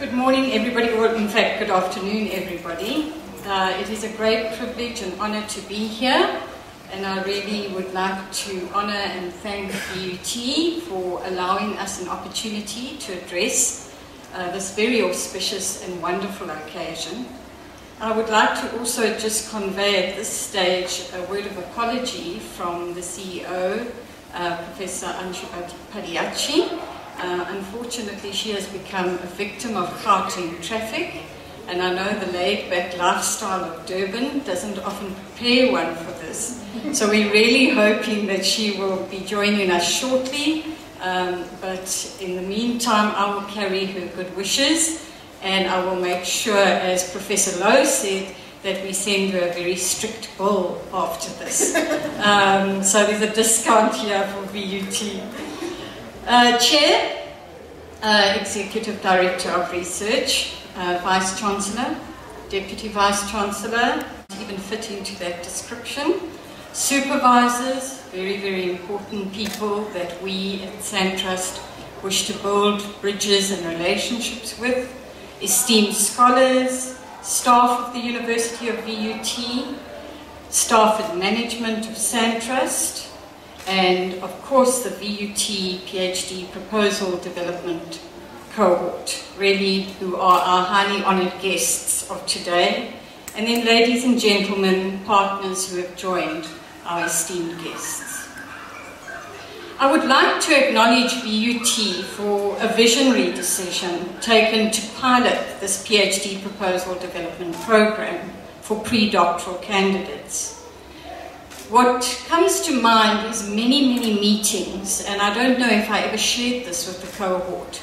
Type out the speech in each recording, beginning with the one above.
Good morning, everybody, or in fact, good afternoon, everybody. It is a great privilege and honor to be here, and I really would like to honor and thank BUT for allowing us an opportunity to address this very auspicious and wonderful occasion. I would like to also just convey at this stage a word of apology from the CEO, Professor Anshu Padiachi. Unfortunately, she has become a victim of Gauteng traffic, and I know the laid-back lifestyle of Durban doesn't often prepare one for this. So we're really hoping that she will be joining us shortly, but in the meantime, I will carry her good wishes, and I will make sure, as Professor Lowe said, that we send her a very strict bill after this. So there's a discount here for VUT. Chair, Executive Director of Research, Vice Chancellor, Deputy Vice Chancellor, even fit into that description, supervisors, very, very important people that we at SANTRUST wish to build bridges and relationships with, esteemed scholars, staff of the University of VUT, staff and management of SANTRUST, and of course the VUT PhD Proposal Development Cohort, really, who are our highly honoured guests of today, and then ladies and gentlemen, partners who have joined our esteemed guests. I would like to acknowledge VUT for a visionary decision taken to pilot this PhD Proposal Development Programme for pre-doctoral candidates. What comes to mind is many, many meetings, and I don't know if I ever shared this with the cohort.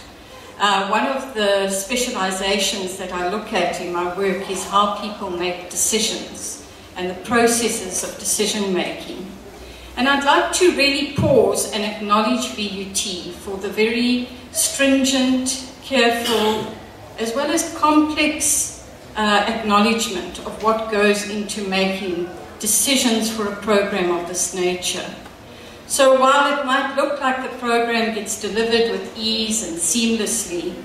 One of the specializations that I look at in my work is how people make decisions and the processes of decision making. And I'd like to really pause and acknowledge VUT for the very stringent, careful, as well as complex acknowledgement of what goes into making decisions for a program of this nature. So while it might look like the program gets delivered with ease and seamlessly,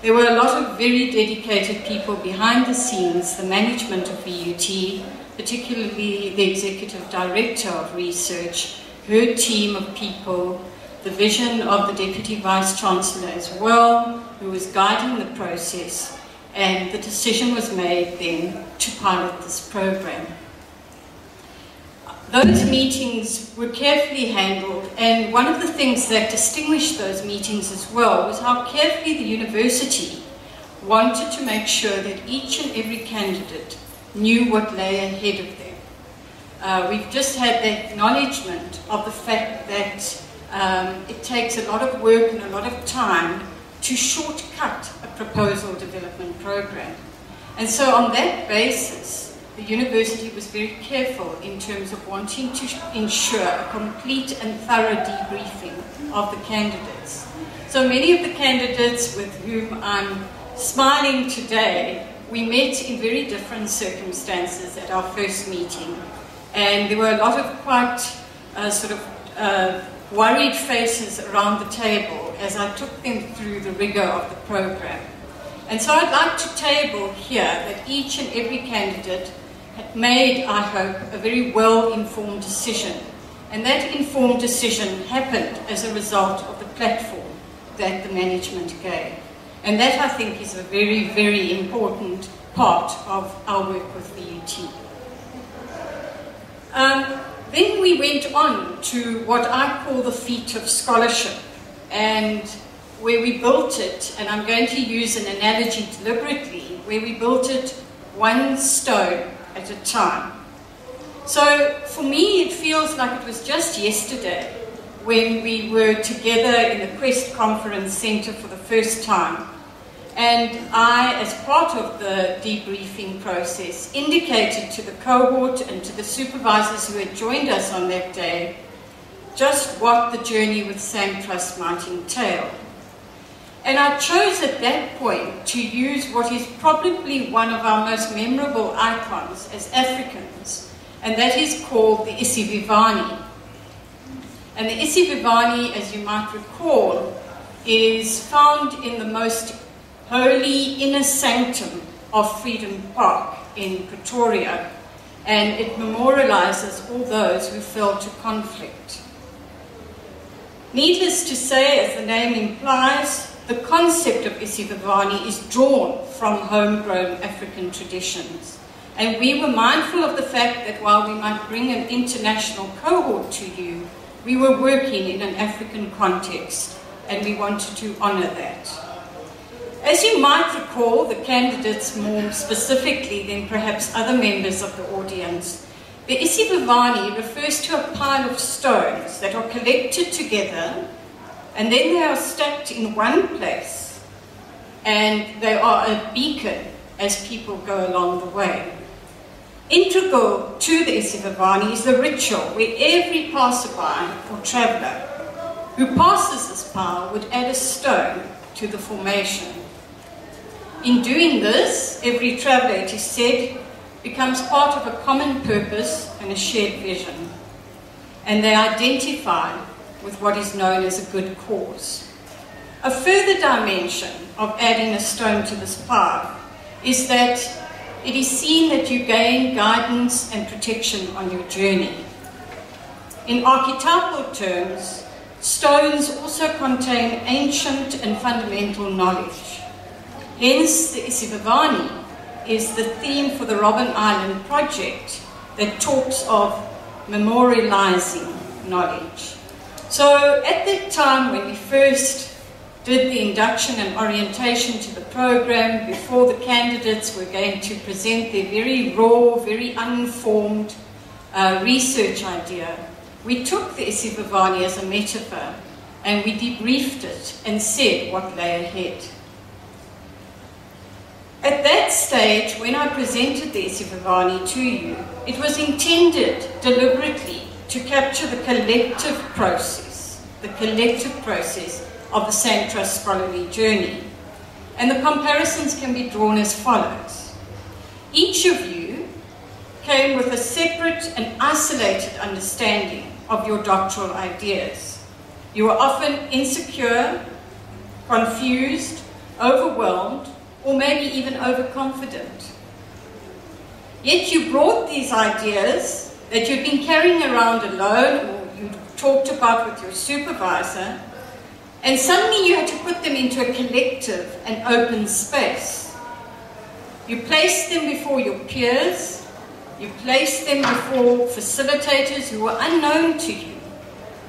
there were a lot of very dedicated people behind the scenes, the management of VUT, particularly the Executive Director of Research, her team of people, the vision of the Deputy Vice Chancellor as well, who was guiding the process, and the decision was made then to pilot this program. Those meetings were carefully handled, and one of the things that distinguished those meetings as well was how carefully the university wanted to make sure that each and every candidate knew what lay ahead of them. We've just had the acknowledgement of the fact that it takes a lot of work and a lot of time to shortcut a proposal development program. And so on that basis, the university was very careful in terms of wanting to ensure a complete and thorough debriefing of the candidates. So many of the candidates with whom I'm smiling today, we met in very different circumstances at our first meeting. And there were a lot of quite worried faces around the table as I took them through the rigor of the program. And so I'd like to table here that each and every candidate had made, I hope, a very well-informed decision. And that informed decision happened as a result of the platform that the management gave. And that, I think, is a very, very important part of our work with VUT. Then we went on to what I call the feat of scholarship, and where we built it, and I'm going to use an analogy deliberately, where we built it one stone at a time. So for me, it feels like it was just yesterday when we were together in the Quest Conference Centre for the first time, and I, as part of the debriefing process, indicated to the cohort and to the supervisors who had joined us on that day just what the journey with SANTRUST might entail. And I chose at that point to use what is probably one of our most memorable icons as Africans, and that is called the Isivivane. And the Isivivane, as you might recall, is found in the most holy inner sanctum of Freedom Park in Pretoria, and it memorializes all those who fell to conflict. Needless to say, as the name implies, the concept of Isivavani is drawn from homegrown African traditions. And we were mindful of the fact that while we might bring an international cohort to you, we were working in an African context, and we wanted to honor that. As you might recall, the candidates more specifically than perhaps other members of the audience, the Isivavani refers to a pile of stones that are collected together, and then they are stacked in one place, and they are a beacon as people go along the way. Integral to the Isivavani is the ritual where every passerby or traveller who passes this pile would add a stone to the formation. In doing this, every traveller, it is said, becomes part of a common purpose and a shared vision, and they identify with what is known as a good cause. A further dimension of adding a stone to this pile is that it is seen that you gain guidance and protection on your journey. In archetypal terms, stones also contain ancient and fundamental knowledge. Hence, the Isivavani is the theme for the Robben Island project that talks of memorializing knowledge. So at that time when we first did the induction and orientation to the program, before the candidates were going to present their very raw, very unformed research idea, we took the Isivavani as a metaphor and we debriefed it and said what lay ahead. At that stage, when I presented the Isivavani to you, it was intended deliberately to capture the collective process of the SANTRUST scholarly journey. And the comparisons can be drawn as follows. Each of you came with a separate and isolated understanding of your doctoral ideas. You were often insecure, confused, overwhelmed, or maybe even overconfident. Yet you brought these ideas that you'd been carrying around alone or you talked about with your supervisor, and suddenly you had to put them into a collective and open space. You placed them before your peers, you placed them before facilitators who were unknown to you,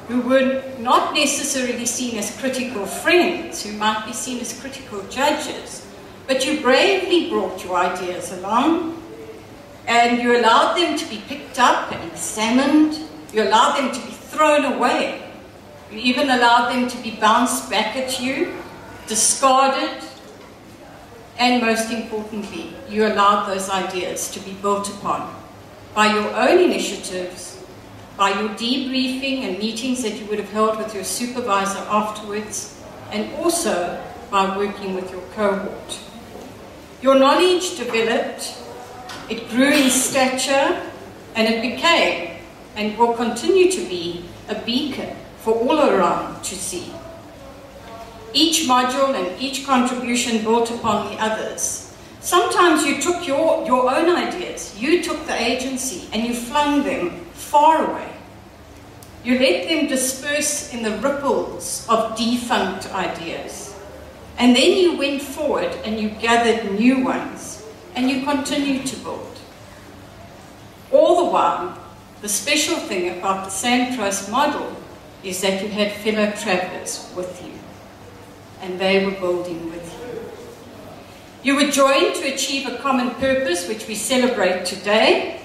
who were not necessarily seen as critical friends, who might be seen as critical judges, but you bravely brought your ideas along, and you allowed them to be picked up and examined, you allowed them to be thrown away, you even allowed them to be bounced back at you, discarded, and most importantly, you allowed those ideas to be built upon by your own initiatives, by your debriefing and meetings that you would have held with your supervisor afterwards, and also by working with your cohort. Your knowledge developed, it grew in stature, and it became, and will continue to be, a beacon for all around to see. Each module and each contribution built upon the others. Sometimes you took your own ideas, you took the agency, and you flung them far away. You let them disperse in the ripples of defunct ideas. And then you went forward and you gathered new ones, and you continued to build. All the while, the special thing about the SANTRUST model is that you had fellow travellers with you, and they were building with you. You were joined to achieve a common purpose, which we celebrate today,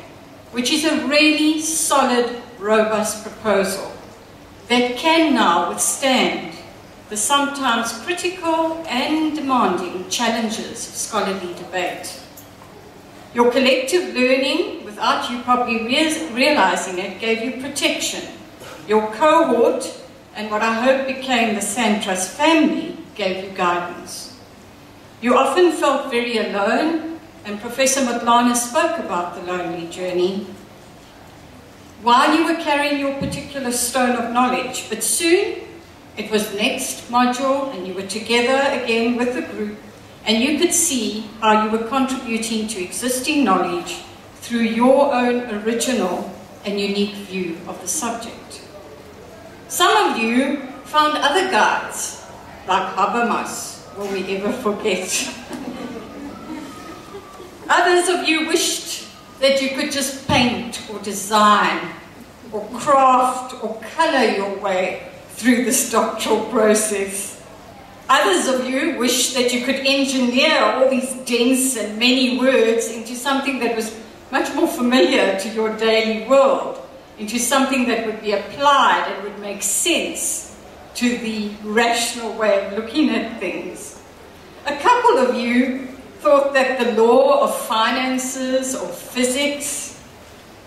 which is a really solid, robust proposal that can now withstand the sometimes critical and demanding challenges of scholarly debate. Your collective learning, without you probably realizing it, gave you protection. Your cohort, and what I hope became the SANTRUST family, gave you guidance. You often felt very alone, and Professor Matlana spoke about the lonely journey while you were carrying your particular stone of knowledge, but soon it was next module and you were together again with the group, and you could see how you were contributing to existing knowledge through your own original and unique view of the subject. Some of you found other guides, like Habermas, will we ever forget? Others of you wished that you could just paint or design or craft or colour your way through this doctoral process. Others of you wished that you could engineer all these dense and many words into something that was much more familiar to your daily world, into something that would be applied and would make sense to the rational way of looking at things. A couple of you thought that the law of finances or physics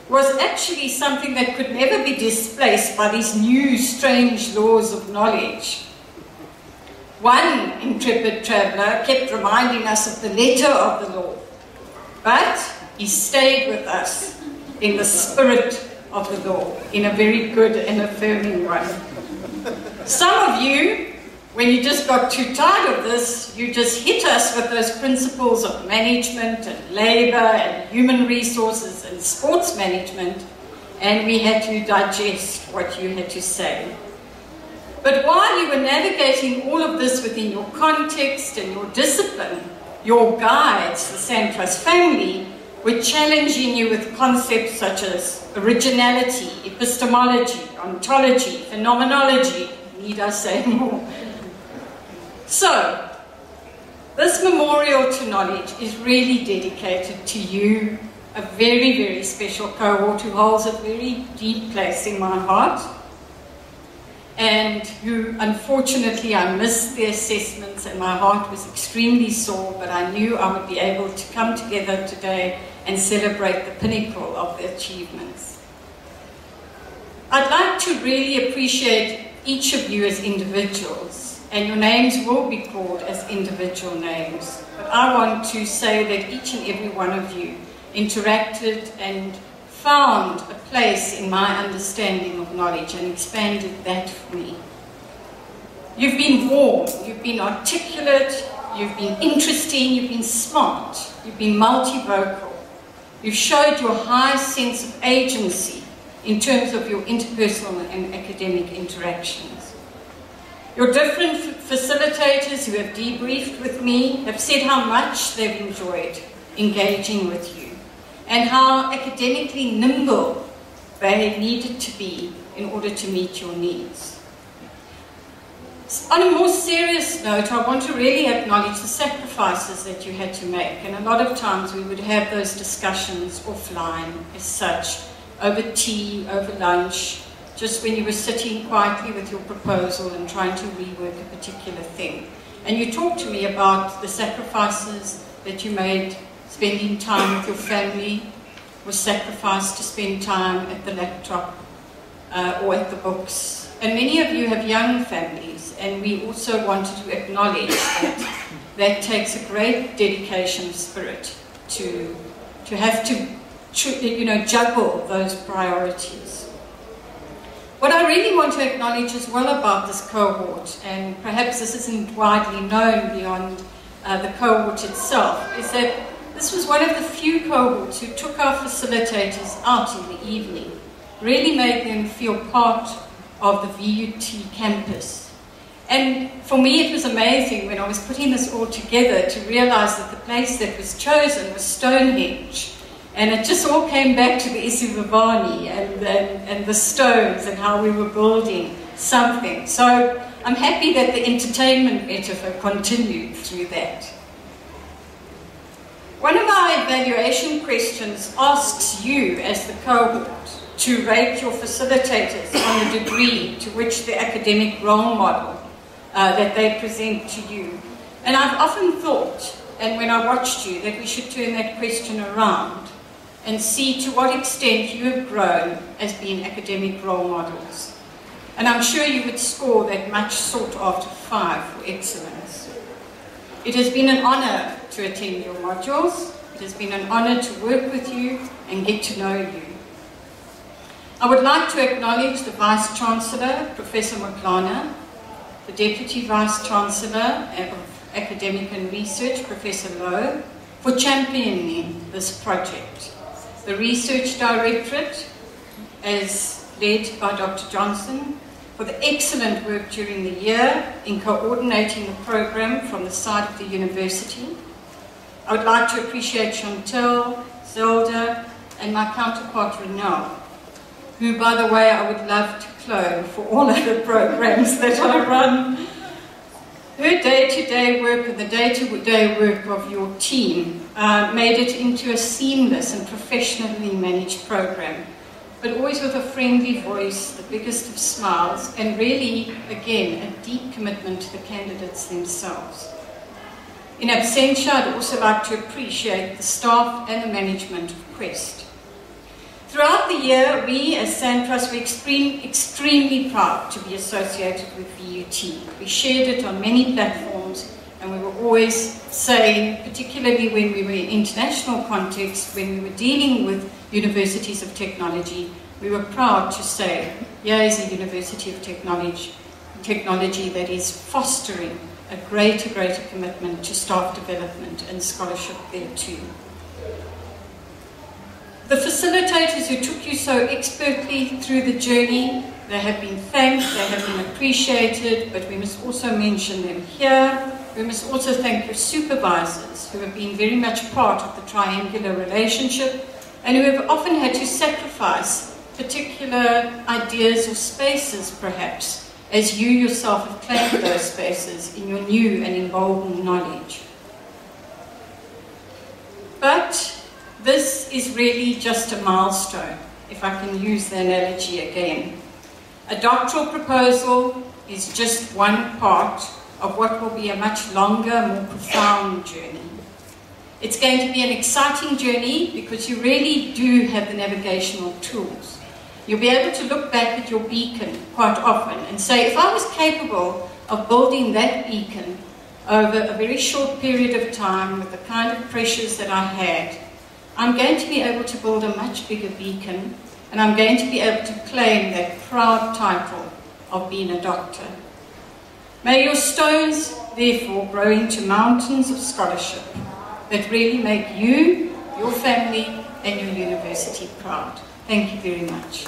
was actually something that could never be displaced by these new strange laws of knowledge. One intrepid traveller kept reminding us of the letter of the law, but he stayed with us in the spirit of the law, in a very good and affirming way. Some of you, when you just got too tired of this, you just hit us with those principles of management and labour and human resources and sports management, and we had to digest what you had to say. But while you were navigating all of this within your context and your discipline, your guides, the SANTRUST family, were challenging you with concepts such as originality, epistemology, ontology, phenomenology. Need I say more? So, this memorial to knowledge is really dedicated to you, a very, very special cohort who holds a very deep place in my heart, and who, unfortunately, I missed the assessments and my heart was extremely sore, but I knew I would be able to come together today and celebrate the pinnacle of the achievements. I'd like to really appreciate each of you as individuals, and your names will be called as individual names, but I want to say that each and every one of you interacted and found a place in my understanding of knowledge and expanded that for me. You've been warm, you've been articulate, you've been interesting, you've been smart, you've been multivocal. You've showed your high sense of agency in terms of your interpersonal and academic interactions. Your different facilitators who have debriefed with me have said how much they've enjoyed engaging with you and how academically nimble they needed to be in order to meet your needs. On a more serious note, I want to really acknowledge the sacrifices that you had to make, and a lot of times we would have those discussions offline as such, over tea, over lunch, just when you were sitting quietly with your proposal and trying to rework a particular thing. And you talked to me about the sacrifices that you made. Spending time with your family was sacrificed to spend time at the laptop or at the books. And many of you have young families, and we also wanted to acknowledge that that takes a great dedication of spirit to have to juggle those priorities. What I really want to acknowledge as well about this cohort, and perhaps this isn't widely known beyond the cohort itself, is that this was one of the few cohorts who took our facilitators out in the evening, really made them feel part of the VUT campus. And for me it was amazing when I was putting this all together to realize that the place that was chosen was Stonehenge. And it just all came back to the Isivavani and the stones and how we were building something. So I'm happy that the entertainment metaphor continued through that. One of our evaluation questions asks you as the cohort to rate your facilitators on the degree to which the academic role model that they present to you. And I've often thought, and when I watched you, that we should turn that question around and see to what extent you have grown as being academic role models. And I'm sure you would score that much sought after 5 for excellence. It has been an honour to attend your modules. It has been an honour to work with you and get to know you. I would like to acknowledge the Vice-Chancellor, Professor Maglana, the Deputy Vice-Chancellor of Academic and Research, Professor Lowe, for championing this project. The Research Directorate, as led by Dr. Johnson, for the excellent work during the year in coordinating the program from the side of the university. I would like to appreciate Chantal, Zelda, and my counterpart Renelle, who, by the way, I would love to clone for all other programs that I run. Her day-to-day work and the day-to-day work of your team made it into a seamless and professionally managed program, but always with a friendly voice, the biggest of smiles, and really, again, a deep commitment to the candidates themselves. In absentia, I'd also like to appreciate the staff and the management of Quest. Throughout the year, we as SANTRUST were extremely proud to be associated with VUT. We shared it on many platforms, and we were always saying, particularly when we were in international context, when we were dealing with universities of technology, we were proud to say, here is a university of technology that is fostering a greater commitment to staff development and scholarship there too. The facilitators who took you so expertly through the journey, they have been thanked, they have been appreciated, but we must also mention them here. We must also thank your supervisors, who have been very much part of the triangular relationship and who have often had to sacrifice particular ideas or spaces, perhaps, as you yourself have claimed those spaces in your new and emboldened knowledge. But this is really just a milestone, if I can use the analogy again. A doctoral proposal is just one part of what will be a much longer, more profound journey. It's going to be an exciting journey because you really do have the navigational tools. You'll be able to look back at your beacon quite often and say, if I was capable of building that beacon over a very short period of time with the kind of pressures that I had, I'm going to be able to build a much bigger beacon, and I'm going to be able to claim that proud title of being a doctor. May your stones, therefore, grow into mountains of scholarship that really make you, your family, and your university proud. Thank you very much.